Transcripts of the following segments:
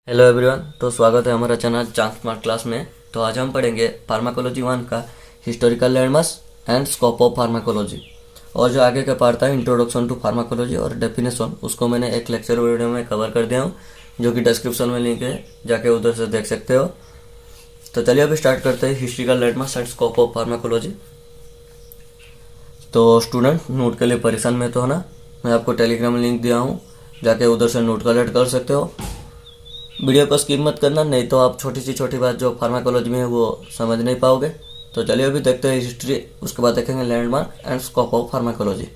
Hello everyone. तो स्वागत है हमारा चैनल चांद स्मार्ट क्लास में। तो आज हम पढ़ेंगे फार्माकोलॉजी 1 का historical landmarks and scope of pharmacology. और जो आगे का पार्ट था इंट्रोडक्शन टू फार्माकोलॉजी और डेफिनेशन, उसको मैंने एक लेक्चर वीडियो में कवर कर दिया हूँ, जो कि डिस्क्रिप्शन में लिंक है, जाके उधर से देख सकते हो। तो चलिए अभी स्टार्ट करते हैं historical landmarks and scope of pharmacology. तो स्टूडेंट नोट के लिए परेशान में तो है ना, मैं आपको टेलीग्राम लिंक दिया हूँ, जाके उधर से नोट कलेक्ट कर सकते हो। वीडियो को स्किप मत करना, नहीं तो आप छोटी सी छोटी बात जो फार्माकोलॉजी में है वो समझ नहीं पाओगे। तो चलिए अभी देखते हैं हिस्ट्री, उसके बाद देखेंगे landmark and scope of pharmacology.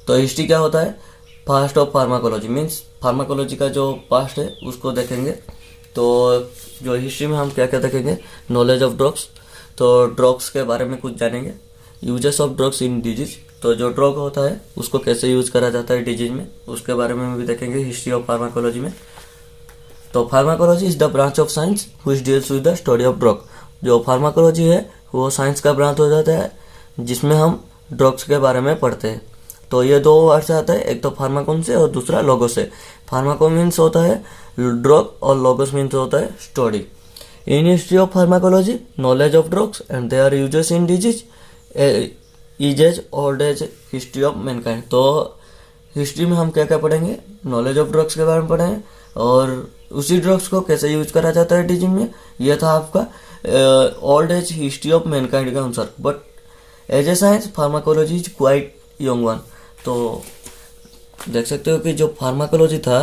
तो हिस्ट्री क्या होता है? Past of pharmacology means pharmacology का जो पास्ट है उसको देखेंगे। तो जो हिस्ट्री में हम क्या क्या देखेंगे, नॉलेज ऑफ ड्रग्स, तो ड्रग्स के बारे में कुछ जानेंगे। Uses of drugs in disease, तो जो ड्रग होता है उसको कैसे यूज करा जाता है डिजीज में, उसके बारे में भी देखेंगे हिस्ट्री ऑफ फार्माकोलॉजी में। तो pharmacology is the branch of science which deals with the study of drug. जो फार्माकोलॉजी है वो साइंस का ब्रांच हो जाता है जिसमें हम ड्रग्स के बारे में पढ़ते हैं। तो ये दो वर्ड से आता है, एक तो फार्माकोन से और दूसरा लोगोस से। फार्माको मीन्स होता है ड्रग और लोगोस मीन्स होता है study. In history of pharmacology knowledge of drugs and their uses in disease is as old as history of mankind. तो हिस्ट्री में हम क्या क्या पढ़ेंगे, नॉलेज ऑफ ड्रग्स के बारे में पढ़ेंगे और उसी ड्रग्स को कैसे यूज करा जाता है डिजीज में। यह था आपका old as history of mankind के अनुसार। But as a science pharmacology is quite young one. तो देख सकते हो कि जो फार्माकोलॉजी था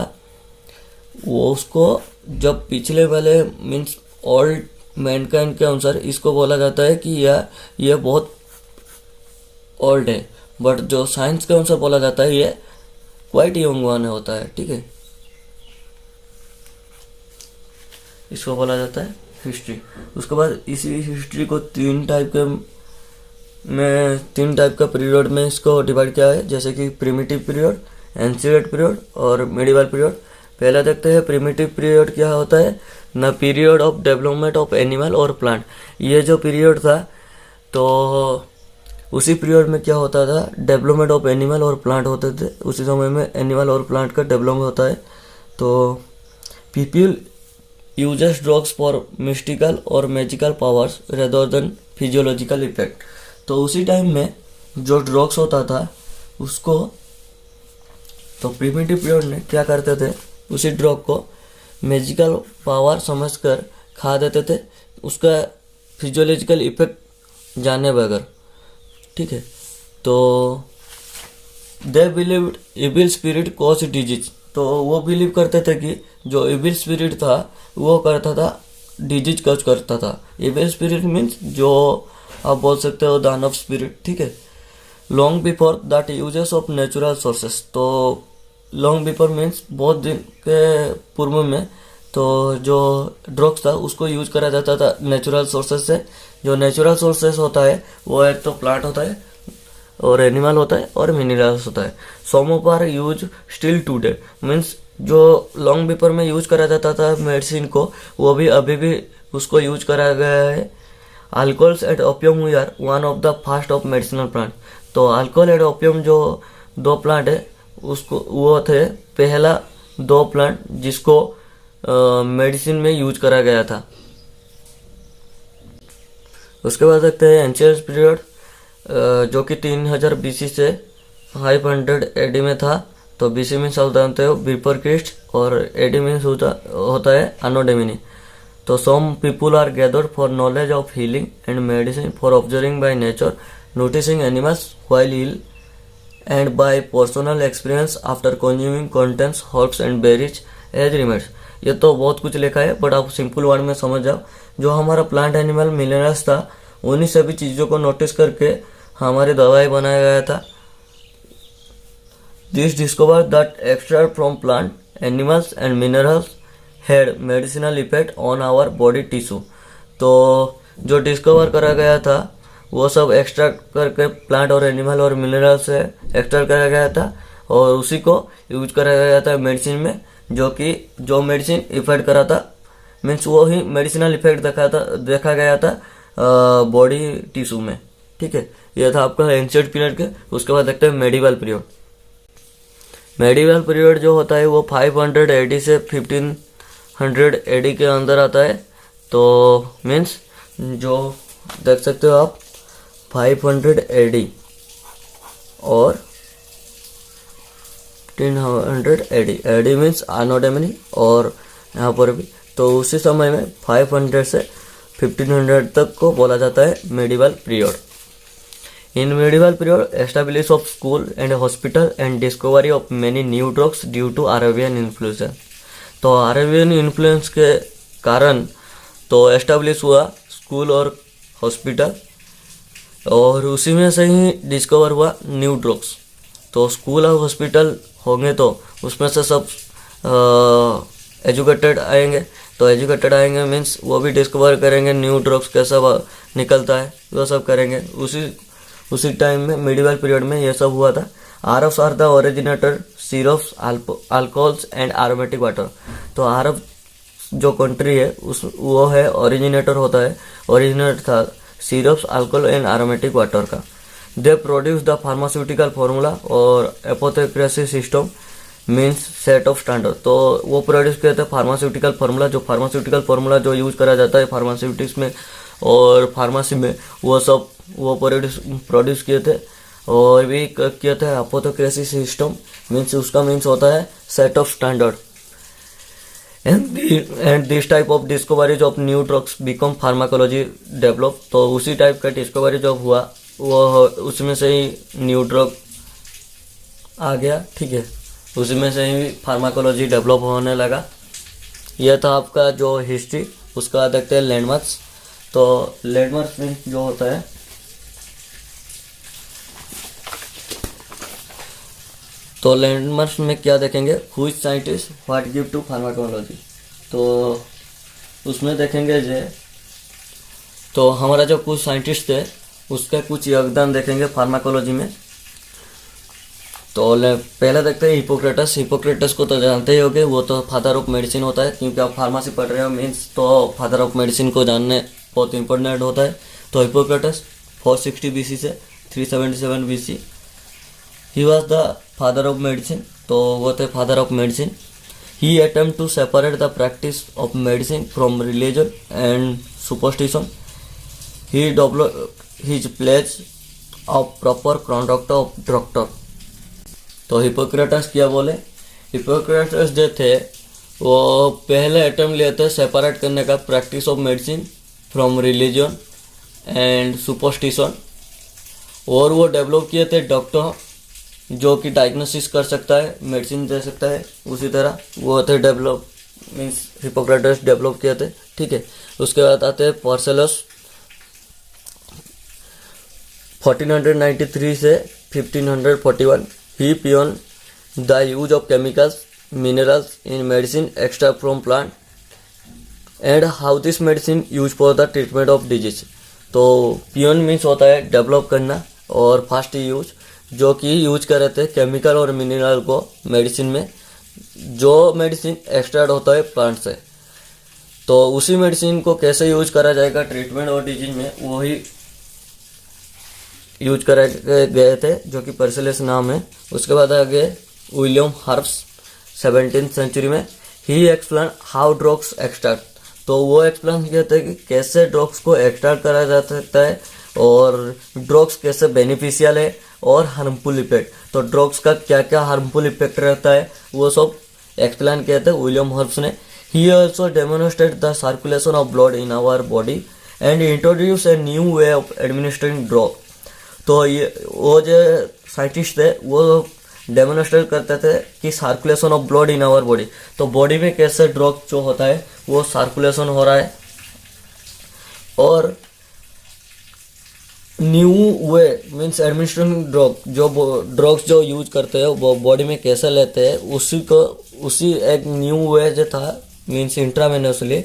वो उसको जब पिछले वाले मीन्स ओल्ड मैनकाइंड के अनुसार इसको बोला जाता है कि यह बहुत ओल्ड है। बट जो साइंस के अनुसार बोला जाता है ये क्वाइट यंग वन होता है। ठीक है, इसको बोला जाता है हिस्ट्री। उसके बाद इसी हिस्ट्री को तीन टाइप का पीरियड में इसको डिवाइड किया है, जैसे कि प्रिमिटिव पीरियड, एंशिएंट पीरियड और मेडिवल पीरियड। पहला देखते हैं प्रिमिटिव पीरियड क्या होता है। न period of development of animal और प्लांट। ये जो पीरियड था तो उसी पीरियड में क्या होता था, डेवलपमेंट ऑफ एनिमल और प्लांट होते थे। उसी समय में एनिमल और प्लांट का डेवलपमेंट होता है। तो people uses drugs for mystical और magical powers rather than physiological effect. तो उसी टाइम में जो ड्रग्स होता था उसको तो प्रिमिटिव पीरियड में क्या करते थे, उसी ड्रग को मैजिकल पावर समझकर खा देते थे, उसका फिजियोलॉजिकल इफेक्ट जाने बगैर। ठीक है, तो they believed evil spirit cause disease. तो वो बिलीव करते थे कि जो इविल स्पिरिट था वो करता था डिजीज कॉज करता था। इविल स्पिरिट मीन्स जो आप बोल सकते हो दानव स्पिरिट। ठीक है, long before that uses of natural sources. तो लॉन्ग बिफोर मीन्स बहुत दिन के पूर्व में तो जो ड्रग्स था उसको यूज करा जाता था नेचुरल सोर्सेस से। जो नेचुरल सोर्सेस होता है वो एक तो प्लांट होता है और एनिमल होता है और मिनरल्स होता है। Some of are use still today means जो लॉन्ग बिफोर में यूज करा जाता था मेडिसिन को, वो भी अभी भी उसको यूज करा गया है। Alcohols and opium we are one of the first of medicinal plant. तो अल्कोहल एंड ओपियम जो दो प्लांट है उसको वो थे पहला दो प्लांट जिसको मेडिसिन में यूज करा गया था। उसके बाद देखते हैं एंशिएंट पीरियड, जो कि 3000 बीसी से 500 एडी में था। तो बीसी मीन्स आप जानते हो बिफोर क्रिस्ट और एडी मीन्स होता है एनो डोमिनी। तो some people are gathered for knowledge of healing and medicine for observing by nature, noticing animals while heal and by personal experience after consuming contents herbs and berries as remedies. ये तो बहुत कुछ लिखा है but आप simple word में समझ जाओ। जो हमारा प्लांट एनिमल मिनरल्स था उन्हीं सभी चीज़ों को नोटिस करके हमारी दवाई बनाया गया था। This discover that extract from plant animals and minerals had medicinal effect on our body tissue. तो जो डिस्कवर करा गया था वो सब एक्सट्रैक्ट करके प्लांट और एनिमल और मिनरल से एक्सट्रैक्ट करा गया था और उसी को यूज करा गया था मेडिसिन में, जो मेडिसिन इफेक्ट करा था मीन्स वो ही मेडिसिनल इफेक्ट देखा गया था बॉडी टिश्यू में। ठीक है, यह था आपका एंशिएंट पीरियड के। उसके बाद देखते हैं मेडिवल पीरियड। मेडिवल पीरियड जो होता है वो 500 एडी से AD के अंदर आता है। तो मीन्स जो देख सकते हो आप 500 AD और 1500 AD मीन्स आनो डोमिनी और यहाँ पर भी। तो उसी समय में 500 से 1500 तक को बोला जाता है medieval period. In medieval period establish of school and hospital and discovery of many new drugs due to Arabian influence. तो अरेबियन इन्फ्लुएंस के कारण तो एस्टेब्लिश हुआ स्कूल और हॉस्पिटल, और उसी में से ही डिस्कवर हुआ न्यू ड्रग्स। तो स्कूल और हॉस्पिटल होंगे तो उसमें से सब एजुकेटेड आएंगे। तो एजुकेटेड आएंगे मीन्स वो भी डिस्कवर करेंगे न्यू ड्रग्स कैसा निकलता है, वो सब करेंगे। उसी टाइम में मेडिवल पीरियड में ये सब हुआ था। Arabs are the originator syrups alcohols and aromatic water. तो अरब जो कंट्री है वो है ओरिजिनेटर होता है, ओरिजिनेटर था syrups alcohol and aromatic water का। They produce the pharmaceutical formula और apothecary system means set of standard. तो वो प्रोड्यूस किए थे फार्मास्यूटिकल फार्मूला, जो फार्मास्यूटिकल फार्मूला जो यूज करा जाता है फार्मास्यूटिक्स में और फार्मेसी में, वो सब वो प्रोड्यूस किए थे। और भी किए थे एपोथेक्रेसी सिस्टम मीन्स उसका मीन्स होता है set of standard. And this type of discoveries of new drugs become pharmacology develop. तो उसी टाइप का डिस्कवरी जब हुआ वो उसमें से ही न्यू ड्रग आ गया, ठीक है। उसी में से ही फार्माकोलॉजी डेवलप होने लगा। यह था आपका जो हिस्ट्री। उसका देखते हैं लैंडमार्क्स। तो लैंडमार्क्स में जो होता है तो लैंडमार्क्स में क्या देखेंगे, which scientist what give to pharmacology. तो उसमें देखेंगे जे तो हमारा जो कुछ साइंटिस्ट थे उसका कुछ योगदान देखेंगे फार्माकोलॉजी में। तो पहले देखते हैं हिपोक्रेटस। हिपोक्रेटस को तो जानते ही होंगे, वो तो फादर ऑफ मेडिसिन होता है, क्योंकि आप फार्मेसी पढ़ रहे हो मीन्स तो फादर ऑफ मेडिसिन को जानने बहुत इंपॉर्टेंट होता है। तो हिपोक्रेटस 460 BC से 377 BC he was the father of medicine. तो वो थे father of medicine. He attempt to separate the practice of medicine from religion and superstition. He develop his pledge of proper conduct of doctor. तो Hippocrates क्या बोले, Hippocrates जो थे वो पहले अटेम्प्ट लिए थे सेपरेट करने का practice of medicine from religion and superstition, और वो डेवलप किए थे डॉक्टर जो कि डायग्नोसिस कर सकता है, मेडिसिन दे सकता है। उसी तरह वो थे डेवलप मीन्स हिपोक्रेटस डेवलप किए थे, ठीक है। उसके बाद आते हैं पार्सेलस 1493 से 1541। He pioneered the use of chemicals, minerals in medicine extract from plant and how this medicine used for the treatment of disease। तो पियोन मीन्स होता है डेवलप करना और फास्ट यूज, जो कि यूज कर रहे थे केमिकल और मिनरल को मेडिसिन में, जो मेडिसिन एक्सट्रैक्ट होता है प्लांट से। तो उसी मेडिसिन को कैसे यूज करा जाएगा ट्रीटमेंट और डिजीज में, वही यूज करे गए थे, जो कि पार्सेलस नाम है। उसके बाद आगे विलियम हर्ब्स 17th सेंचुरी में। ही एक्सप्लेन हाउ ड्रग्स एक्सट्रैक्ट। तो वो एक्सप्लेन किया था कि कैसे ड्रग्स को एक्सट्रैक्ट करा जा सकता है और ड्रग्स कैसे बेनिफिशियल है और हार्मफुल इफेक्ट। तो ड्रग्स का क्या क्या हार्मफुल इफेक्ट रहता है वो सब एक्सप्लेन किया था विलियम हर्ब्स ने। He also demonstrate the circulation of blood in our body and introduce a new way of administering drug. तो ये वो जो साइंटिस्ट थे वो डेमोन्स्ट्रेट करते थे कि circulation of blood in our body. तो बॉडी में कैसे ड्रग जो होता है वो सर्कुलेशन हो रहा है, और new way means administrating drug, जो ड्रग्स जो यूज करते हैं वो बॉडी में कैसे लेते हैं उसी एक न्यू वे जो था मीन्स इंट्रावेनसली,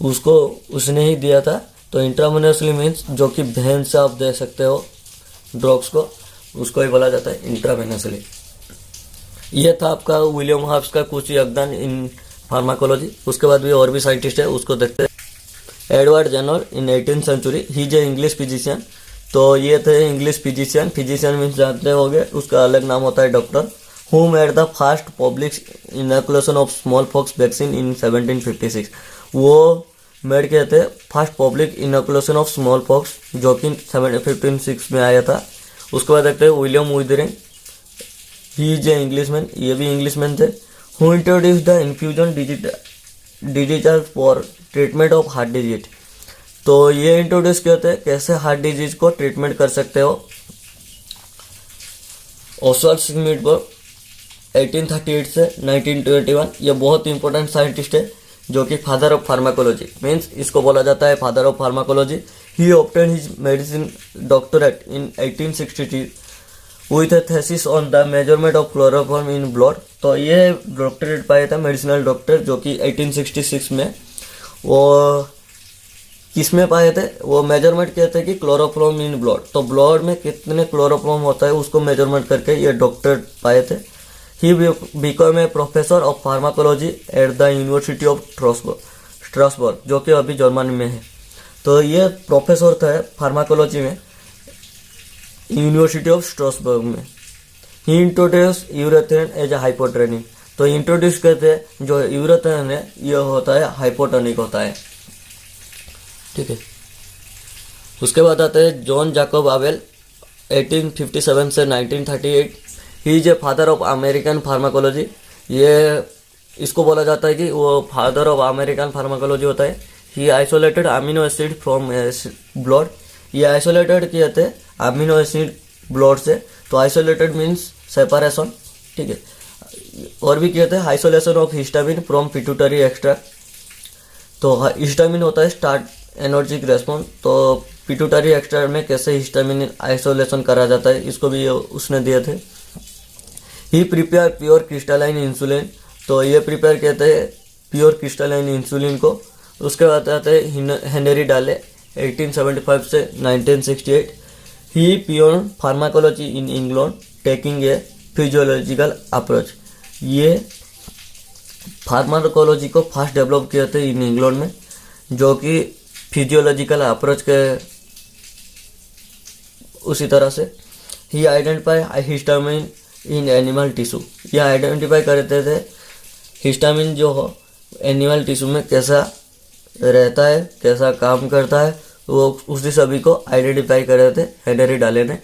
उसको उसने ही दिया था। तो इंट्रावेनसली मीन्स जो कि वेन से आप दे सकते हो ड्रग्स को, उसको ही बोला जाता है इंट्रावेनसली। ये था आपका विलियम हर्ब्स का कुछ योगदान इन फार्माकोलॉजी। उसके बाद भी और भी साइंटिस्ट है, उसको देखते हैं। एडवर्ड जेनर इन 18th सेंचुरी, ही जे इंग्लिश फिजिशियन। तो ये थे इंग्लिश फिजिशियन। फिजिशियन मीन्स जानते होंगे, उसका अलग नाम होता है doctor. who made the first public inoculation of smallpox vaccine in 1756। वो मेड किए थे first public inoculation of small pox जो कि 1756 में आया था। उसके बाद देखते हैं William withering, he is A Englishman, ये भी इंग्लिशमैन थे। Who introduce the infusion digital for treatment of heart disease. तो ये इंट्रोड्यूस किए थे कैसे हार्ट डिजीज को ट्रीटमेंट कर सकते हो। ऑसवाल्ड स्मिथ 1838 से 1921, ये बहुत इंपॉर्टेंट साइंटिस्ट है जो कि फादर ऑफ फार्माकोलॉजी मीन्स इसको बोला जाता है father of pharmacology. He obtain his medicine doctorate in 1863 with A thesis on the measurement of chloroform in blood. तो ये डॉक्टरेट पाया था मेडिसिनल डॉक्टर जो कि 1866 में। वो किस में पाए थे, वो मेजरमेंट किए थे कि क्लोरोफॉर्म इन ब्लड, तो ब्लड में कितने क्लोरोफॉर्म होता है उसको मेजरमेंट करके ये डॉक्टर पाए थे। He became a professor of pharmacology at the University of Strasbourg, जो कि अभी जर्मनी में है। तो ये प्रोफेसर था फार्माकोलॉजी में यूनिवर्सिटी ऑफ स्ट्रासबर्ग में। ही इंट्रोड्यूस यूरेथ्रिन एज ए हाइपोटोनिक। तो इंट्रोड्यूस करते जो यूरेथ्रिन है ये होता है हाइपोटोनिक होता है, ठीक है। उसके बाद आते हैं जॉन जैकब आवेल 1857 से 1938। ही is a father of American pharmacology. ये इसको बोला जाता है कि वो फादर ऑफ अमेरिकन फार्माकोलॉजी होता है। He isolated amino acid from blood. ये आइसोलेटेड किए थे अमीनो एसिड ब्लड से। तो आइसोलेटेड मीन्स सेपरेशन, ठीक है। और भी किए थे isolation of histamine from pituitary extract. तो हिस्टामिन होता है स्टार्ट एनर्जिक रेस्पॉन्स। तो पिट्यूटरी एक्सट्रैक्ट में कैसे हिस्टामिन आइसोलेशन करा जाता है इसको भी उसने दिए थे। ही प्रिपेयर प्योर क्रिस्टलाइन इंसुलिन। तो ये प्रिपेयर कहते हैं प्योर क्रिस्टलाइन इंसुलिन को। उसके बाद आते हैं हेनरी डाले 1875 से 1968। He pure pharmacology in England taking a physiological approach. ये फार्माकोलॉजी को फर्स्ट डेवलप किए थे इन इंग्लैंड में जो कि फिजियोलॉजिकल अप्रोच के उसी तरह से। He identify histamine in animal tissue. ये आइडेंटिफाई करते थे हिस्टामिन जो हो एनिमल टिश्यू में कैसा रहता है, कैसा काम करता है, वो उसी सभी को आइडेंटिफाई करे थे हेनरी डाले ने।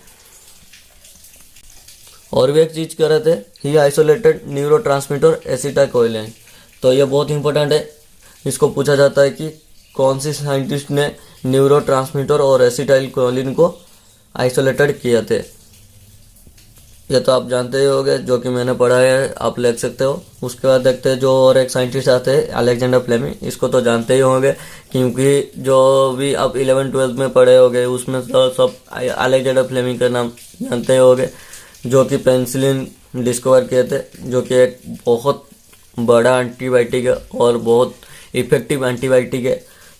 और भी एक चीज करे थे, ही आइसोलेटेड न्यूरो ट्रांसमीटर एसिटाइलकोलिन। तो ये बहुत इंपॉर्टेंट है, इसको पूछा जाता है कि कौन सी साइंटिस्ट ने न्यूरो ट्रांसमीटर और एसिटाइलकोलिन को आइसोलेटेड किए थे। ये तो आप जानते ही होंगे, जो कि मैंने पढ़ा है, आप लिख सकते हो। उसके बाद देखते हैं जो और एक साइंटिस्ट आते हैं अलेक्जेंडर फ्लेमिंग। इसको तो जानते ही होंगे क्योंकि जो भी आप 11th-12th में पढ़े होंगे उसमें तो सब अलेक्जेंडर फ्लेमिंग का नाम जानते ही होंगे, जो कि पेनिसिलिन डिस्कवर किए थे, जो कि एक बहुत बड़ा एंटीबायोटिक है और बहुत इफेक्टिव एंटीबायोटिक है।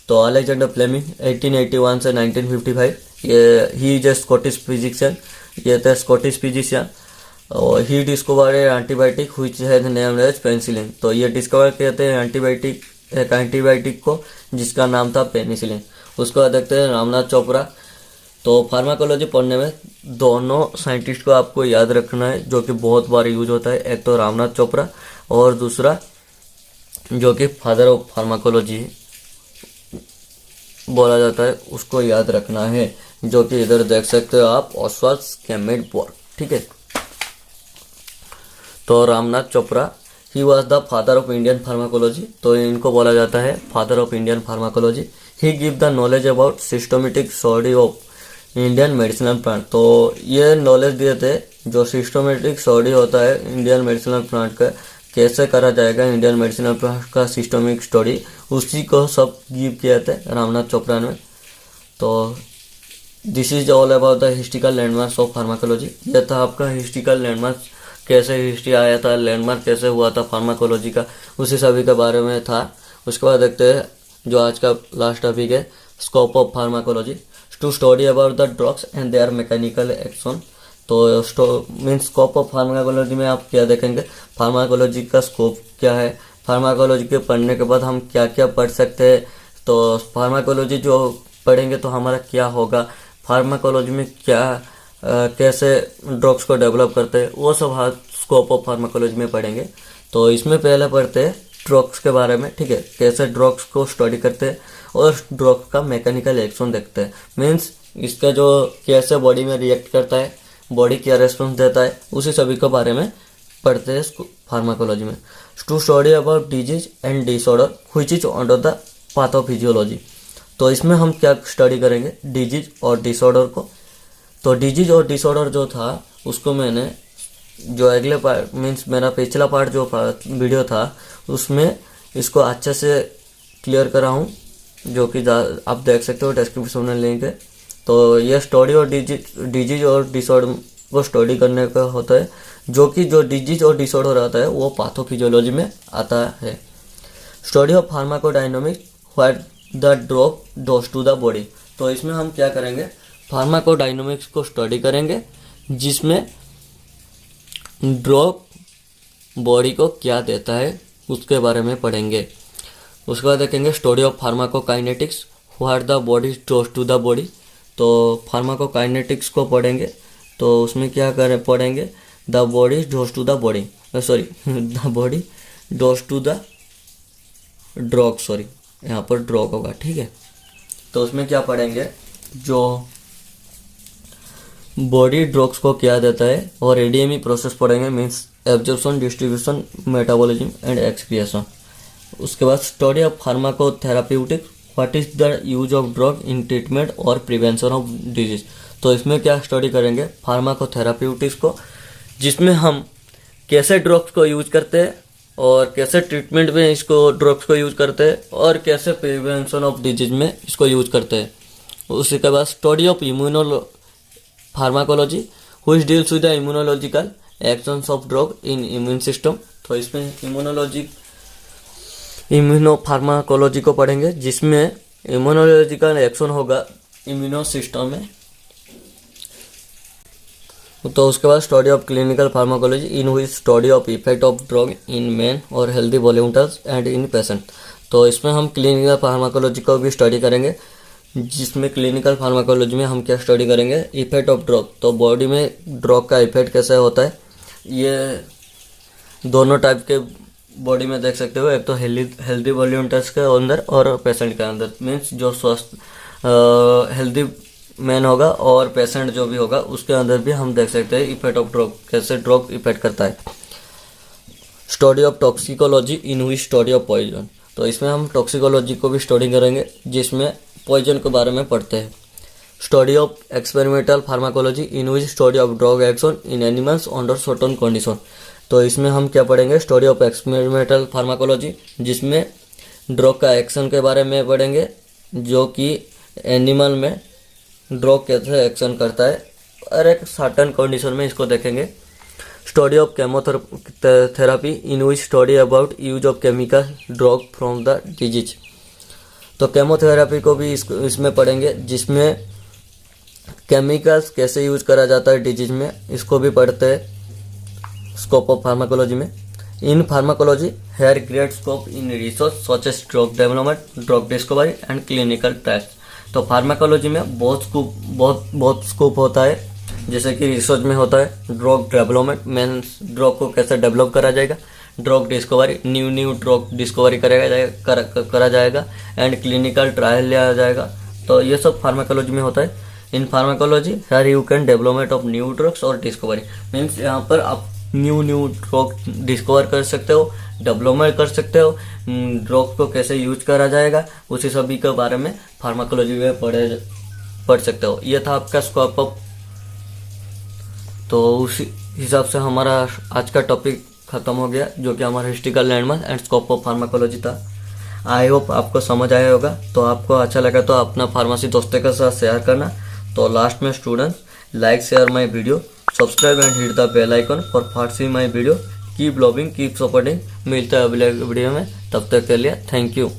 तो अलेक्जेंडर फ्लेमिंग 1881 से 1955, ये he is a Scottish physician, ये थे स्कॉटिश फिजिशियन। और he discover antibiotic which has named as penicillin. तो ये डिस्कवर किए थे एंटीबायोटिक, एक एंटीबायोटिक को जिसका नाम था पेनिसिलिन। उसके बाद देखते हैं रामनाथ चोपड़ा। तो फार्माकोलॉजी पढ़ने में दोनों साइंटिस्ट को आपको याद रखना है जो कि बहुत बार यूज होता है, एक तो रामनाथ चोपड़ा और दूसरा जो कि फादर ऑफ फार्माकोलॉजी बोला जाता है, उसको याद रखना है, जो कि इधर देख सकते हो आप, ऑसवाल्ड स्मिथ, ठीक है। तो रामनाथ चोपड़ा ही was the father of Indian pharmacology. तो इनको बोला जाता है father of Indian pharmacology. He give the knowledge about systematic study of Indian medicinal plant. तो ये नॉलेज दिए थे जो सिस्टमेटिक स्टडी होता है इंडियन मेडिसिनल प्लांट का, कैसे करा जाएगा इंडियन मेडिसिनल प्लांट का सिस्टमिक स्टडी, उसी को सब गिव किए थे रामनाथ चोपड़ा ने। तो this is all about the historical landmarks of pharmacology. यह था आपका हिस्ट्रिकल लैंडमार्क, कैसे हिस्ट्री आया था, लैंडमार्क कैसे हुआ था फार्माकोलॉजी का, उसी सभी के बारे में था। उसके बाद देखते हैं जो आज का लास्ट टॉपिक है, scope of pharmacology to study about the drugs and their mechanical action. तो मीन्स स्कोप ऑफ फार्माकोलॉजी में आप क्या देखेंगे, फार्माकोलॉजी का स्कोप क्या है, फार्माकोलॉजी के पढ़ने के बाद हम क्या क्या पढ़ सकते हैं, तो फार्माकोलॉजी जो पढ़ेंगे तो हमारा क्या होगा, फार्माकोलॉजी में क्या कैसे ड्रग्स को डेवलप करते हैं, वो सब स्कोप ऑफ फार्माकोलॉजी में पढ़ेंगे। तो इसमें पहले पढ़ते हैं ड्रग्स के बारे में, ठीक है, कैसे ड्रग्स को स्टडी करते हैं और ड्रग्स का मैकेनिकल एक्शन देखते हैं। मीन्स इसका जो कैसे बॉडी में रिएक्ट करता है, बॉडी क्या रेस्पॉन्स देता है, उसी सभी के बारे में पढ़ते हैं फार्माकोलॉजी में। To study about disease and disorder which is under the pathophysiology. तो इसमें हम क्या स्टडी करेंगे, डिजीज और डिसऑर्डर को। तो डिजीज और डिसऑर्डर जो था उसको मैंने जो अगले पार्ट मीन्स मेरा पिछला पार्ट जो वीडियो था उसमें इसको अच्छे से क्लियर करा हूँ, जो कि आप देख सकते हो, डिस्क्रिप्शन में लिंक है। तो ये स्टडी और डिजीज और डिसऑर्डर को स्टडी करने का होता है, जो कि जो डिजीज और डिसऑर्डर आता है वो पैथोफिजियोलॉजी में आता है। Study of pharmacodynamics what the drug does to the body. तो इसमें हम क्या करेंगे, फार्माकोडायनामिक्स को स्टडी करेंगे, जिसमें ड्रग बॉडी को क्या देता है उसके बारे में पढ़ेंगे। उसके बाद देखेंगे study of pharmacokinetics what the body does to the body. तो फार्माकोकाइनेटिक्स को पढ़ेंगे, तो उसमें क्या करें पढ़ेंगे, the body does to the body the body does to the drug, यहाँ पर ड्रग होगा, ठीक है। तो उसमें क्या पढ़ेंगे, जो बॉडी ड्रग्स को क्या देता है, और एडीएमई प्रोसेस पढ़ेंगे, means absorption, distribution, metabolism and excretion. उसके बाद study of pharmacotherapeutics what is the use of drug in treatment और प्रिवेंशन ऑफ डिजीज। तो इसमें क्या स्टडी करेंगे, फार्माकोथेराप्यूटिक्स को, जिसमें हम कैसे ड्रग्स को यूज करते हैं और कैसे ट्रीटमेंट में इसको ड्रग्स को यूज करते हैं और कैसे प्रिवेंशन ऑफ डिजीज में इसको यूज करते हैं। उसी के बाद study of pharmacology which deals with the immunological actions of drug in immune system. तो इसमें इम्यूनो फार्माकोलॉजी को पढ़ेंगे, जिसमें इम्यूनोलॉजिकल एक्शन होगा इम्यूनो सिस्टम में। तो उसके बाद study of clinical pharmacology in which study of effect of drug in man और healthy volunteers and in patient. तो इसमें हम क्लिनिकल फार्माकोलॉजी को भी स्टडी करेंगे, जिसमें क्लिनिकल फार्माकोलॉजी में हम क्या स्टडी करेंगे, इफेक्ट ऑफ ड्रग। तो बॉडी में ड्रग का इफेक्ट कैसे होता है, ये दोनों टाइप के बॉडी में देख सकते हो, एक तो हेल्दी वॉलंटियर्स के अंदर और पेशेंट के अंदर। मीन्स जो स्वस्थ हेल्दी मैन होगा और पेशेंट जो भी होगा उसके अंदर भी हम देख सकते हैं इफेक्ट ऑफ ड्रग, कैसे ड्रग इफेक्ट करता है। Study of toxicology in which study of poison. तो इसमें हम टॉक्सिकोलॉजी को भी स्टडी करेंगे, जिसमें पॉइजन के बारे में पढ़ते हैं। Study of experimental pharmacology in which study of drug action in animals under certain condition. तो इसमें हम क्या पढ़ेंगे, स्टडी ऑफ एक्सपेरिमेंटल फार्माकोलॉजी, जिसमें ड्रग का एक्शन के बारे में पढ़ेंगे, जो कि एनिमल में ड्रग कैसे एक्शन करता है और एक सर्टेन कंडीशन में इसको देखेंगे। Study of chemotherapy in which study about use of chemical drug from the disease. तो केमोथेरापी को भी इसमें पढ़ेंगे, जिसमें केमिकल्स कैसे यूज करा जाता है डिजीज में, इसको भी पढ़ते हैं स्कोप ऑफ फार्माकोलॉजी में। In pharmacology here great scope in research such as drug development, drug discovery and clinical trials. तो फार्माकोलॉजी में बहुत स्कोप होता है, जैसे कि रिसर्च में होता है ड्रग डेवलपमेंट, मीन्स ड्रग को कैसे डेवलप करा जाएगा, drug discovery, new drug discovery करा जाएगा एंड क्लिनिकल ट्रायल लिया जाएगा। तो ये सब फार्माकोलॉजी में होता है। In pharmacology here you can development of new drugs और डिस्कवरी, मीन्स यहाँ पर आप न्यू ड्रग डिस्कवर कर सकते हो, डेवलपमेंट कर सकते हो, ड्रग को कैसे यूज करा जाएगा, उसी सभी के बारे में फार्माकोलॉजी में पढ़ सकते हो। ये था आपका स्कोप ऑफ। तो उसी हिसाब से हमारा आज का टॉपिक खत्म हो गया, जो कि हमारा historical landmark and scope of pharmacology था। आई होप आपको समझ आया होगा। तो आपको अच्छा लगा तो अपना फार्मेसी दोस्तों के साथ शेयर करना। तो लास्ट में students, like share my video, subscribe and hit the bell icon for fast see my video. Keep loving, keep supporting. मिलते हैं अगले वीडियो में, तब तक के लिए थैंक यू।